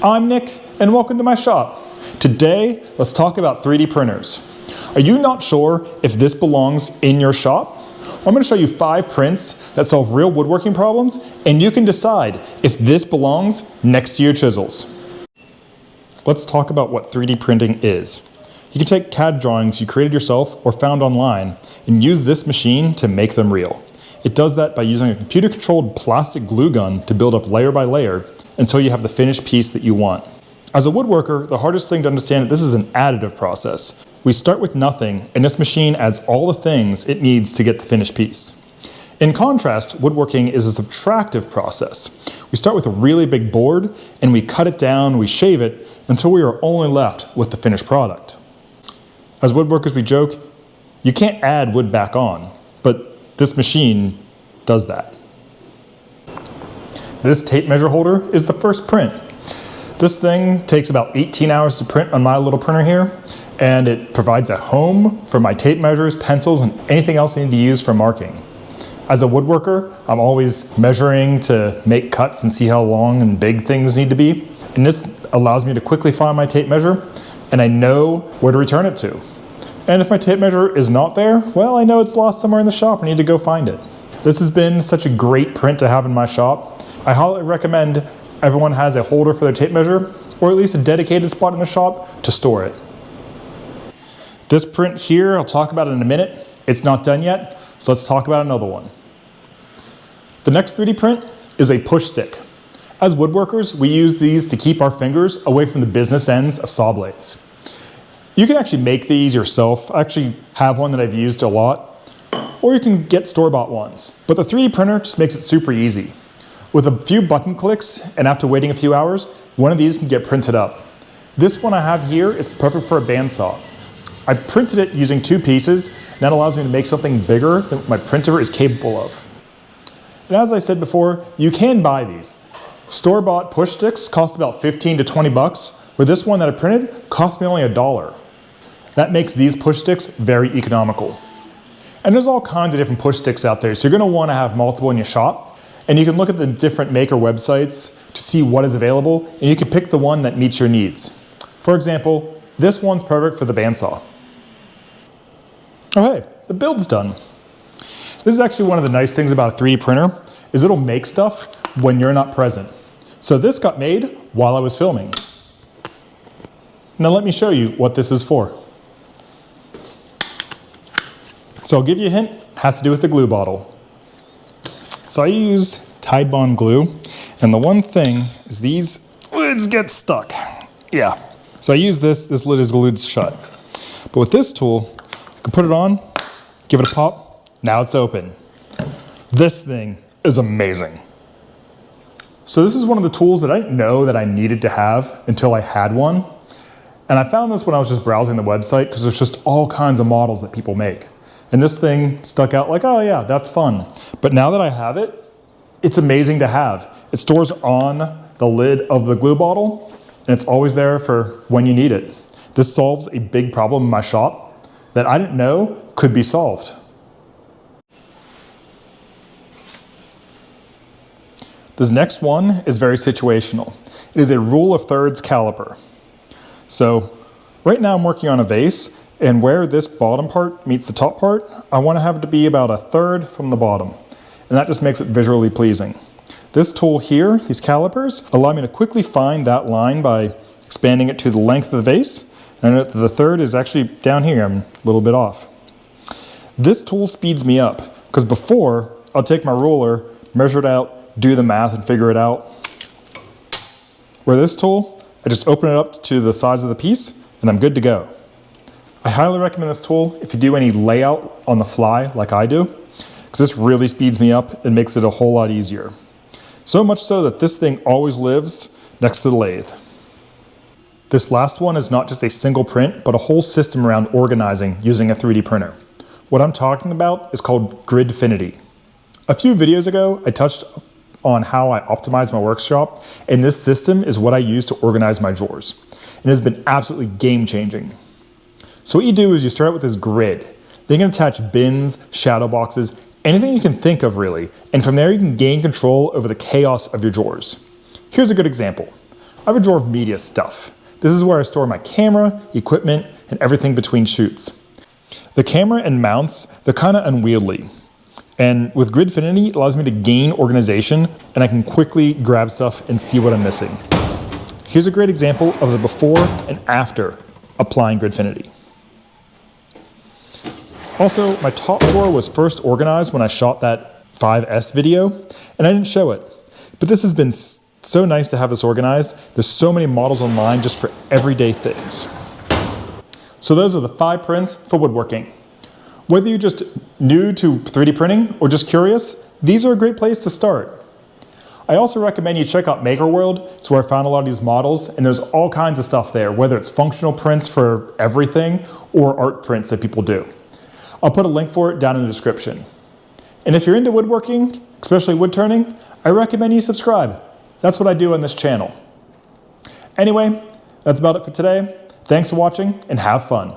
I'm Nick, and welcome to my shop. Today, let's talk about 3D printers. Are you not sure if this belongs in your shop? Well, I'm going to show you 5 prints that solve real woodworking problems, and you can decide if this belongs next to your chisels. Let's talk about what 3D printing is. You can take CAD drawings you created yourself or found online and use this machine to make them real. It does that by using a computer-controlled plastic glue gun to build up layer by layer until you have the finished piece that you want. As a woodworker, the hardest thing to understand is this is an additive process. We start with nothing, and this machine adds all the things it needs to get the finished piece. In contrast, woodworking is a subtractive process. We start with a really big board, and we cut it down, we shave it, until we are only left with the finished product. As woodworkers, we joke, you can't add wood back on, but this machine does that. This tape measure holder is the first print. This thing takes about 18 hours to print on my little printer here, and it provides a home for my tape measures, pencils, and anything else I need to use for marking. As a woodworker, I'm always measuring to make cuts and see how long and big things need to be. And this allows me to quickly find my tape measure, and I know where to return it to. And if my tape measure is not there, well, I know it's lost somewhere in the shop. I need to go find it. This has been such a great print to have in my shop. I highly recommend everyone has a holder for their tape measure, or at least a dedicated spot in the shop to store it. This print here, I'll talk about it in a minute. It's not done yet, so let's talk about another one. The next 3D print is a push stick. As woodworkers, we use these to keep our fingers away from the business ends of saw blades. You can actually make these yourself. I actually have one that I've used a lot, or you can get store-bought ones. But the 3D printer just makes it super easy. With a few button clicks, and after waiting a few hours, one of these can get printed up. This one I have here is perfect for a bandsaw. I printed it using 2 pieces, and that allows me to make something bigger than what my printer is capable of. And as I said before, you can buy these. Store-bought push sticks cost about 15 to 20 bucks, where this one that I printed cost me only $1. That makes these push sticks very economical. And there's all kinds of different push sticks out there, so you're going to want to have multiple in your shop. And you can look at the different maker websites to see what is available, and you can pick the one that meets your needs. For example, this one's perfect for the bandsaw. Oh hey, the build's done. This is actually one of the nice things about a 3D printer, is it'll make stuff when you're not present. So this got made while I was filming. Now let me show you what this is for. So I'll give you a hint, it has to do with the glue bottle. So I use Tide Bond glue, and the one thing is these lids get stuck. Yeah, so I use this lid is glued shut. But with this tool, I can put it on, give it a pop, now it's open. This thing is amazing. So this is one of the tools that I didn't know that I needed to have until I had one. And I found this when I was just browsing the website because there's just all kinds of models that people make. And this thing stuck out like, oh yeah, that's fun. But now that I have it, it's amazing to have. It stores on the lid of the glue bottle, and it's always there for when you need it. This solves a big problem in my shop that I didn't know could be solved. This next one is very situational. It is a rule of thirds caliper. So right now I'm working on a vase, and where this bottom part meets the top part, I want to have it to be about 1/3 from the bottom. And that just makes it visually pleasing. This tool here, these calipers, allow me to quickly find that line by expanding it to the length of the vase. And the 1/3 is actually down here, I'm a little bit off. This tool speeds me up, because before, I'll take my ruler, measure it out, do the math, and figure it out. Where this tool, I just open it up to the size of the piece, and I'm good to go. I highly recommend this tool if you do any layout on the fly like I do, because this really speeds me up and makes it a whole lot easier. So much so that this thing always lives next to the lathe. This last one is not just a single print, but a whole system around organizing using a 3D printer. What I'm talking about is called Gridfinity. A few videos ago, I touched on how I optimize my workshop, and this system is what I use to organize my drawers. And it has been absolutely game-changing. So what you do is you start out with this grid. Then you can attach bins, shadow boxes, anything you can think of really. And from there you can gain control over the chaos of your drawers. Here's a good example. I have a drawer of media stuff. This is where I store my camera, equipment, and everything between shoots. The camera and mounts, they're kind of unwieldy. And with Gridfinity, it allows me to gain organization, and I can quickly grab stuff and see what I'm missing. Here's a great example of the before and after applying Gridfinity. Also, my top drawer was first organized when I shot that 5S video, and I didn't show it. But this has been so nice to have this organized. There's so many models online just for everyday things. So those are the 5 prints for woodworking. Whether you're just new to 3D printing or just curious, these are a great place to start. I also recommend you check out Maker World. It's where I found a lot of these models, and there's all kinds of stuff there, whether it's functional prints for everything or art prints that people do. I'll put a link for it down in the description. And if you're into woodworking, especially wood turning, I recommend you subscribe. That's what I do on this channel. Anyway, that's about it for today. Thanks for watching and have fun.